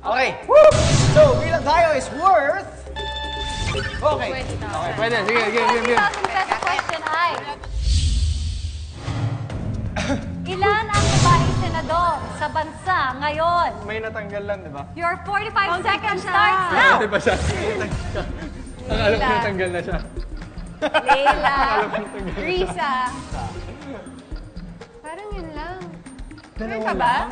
Okay. So, bilang tayo is worth... Okay. Okay, pwede. Sige, game. 20,000 peso question ay... Ilan ang babaeng senador sa bansa ngayon? May natanggal lang, di ba? Your 45 seconds starts now! Pwede ba siya? Akala ko natanggal na siya. Leila. Risa. Parang yun lang. Meron ka ba?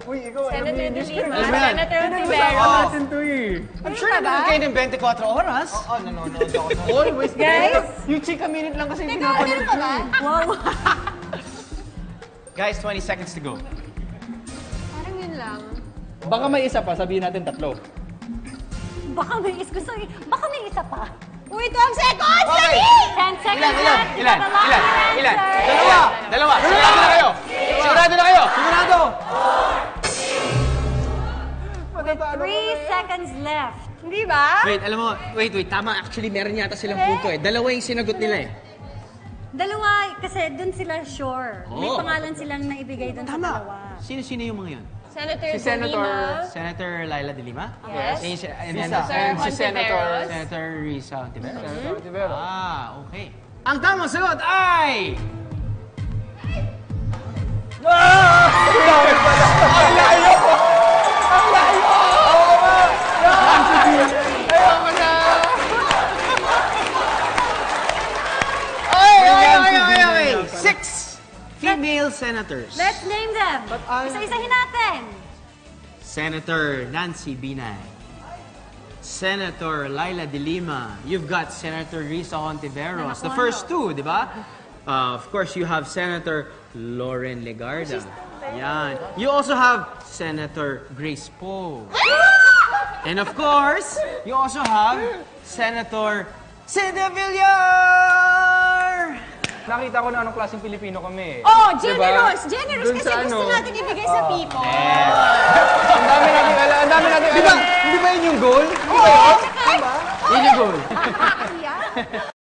Uy, ikaw, alam Senator mo De yun. Lima, Alam mo yan. Senator Kasama Tiveros. natin to eh. I'm sure nanonood kayo ng 24 oras. Oo, nanonood ako. Always. Guys? Yung chika minute lang kasi Teka, pinapanood meron ko ka ba? eh. Wow! Guys, 20 seconds to go. Parang yun lang. Baka may isa pa, sabihin natin tatlo. Baka may isa pa. Uy, 12 seconds! Okay. 10 seconds left. Ilan? The last Ilan? answer. Dalawa. Sigurado na kayo. Sigurado na kayo. Sigurado. 3 seconds left. Hindi ba? Wait, alam mo, wait. Tama, actually, meron yata silang punto eh. Dalawa yung sinagot nila eh. Dalawa, kasi dun sila sure. May Oo. pangalan silang naibigay dun sa dalawa. Sino yung mga yun? Senator Si De Senator. Lima. Senator Laila De Lima? Yes. And then, And si Senator. Senator Risa Ontiveros. Senator Tiveros. Okay. Ang tamang sagot ay... Okay. 6 female senators. Let's name them. Isa-isahin natin. Senator Nancy Binay. Senator Laila De Lima. You've got Senator Risa Hontiveros. The first two, di ba? Of course, you have Senator Lauren Legarda. Yan. You also have Senator Grace Poe. And of course, you also have Senator Cynthia Villar! Nakita ko na anong klaseng Pilipino kami eh. Oh, Diba? generous! Generous Dun kasi sa gusto natin ibigay sa people. Ang dami natin alam. Ang dami natin alam. Di ba yun yung goal? Oo, tsaka... Yun yung goal. Yeah.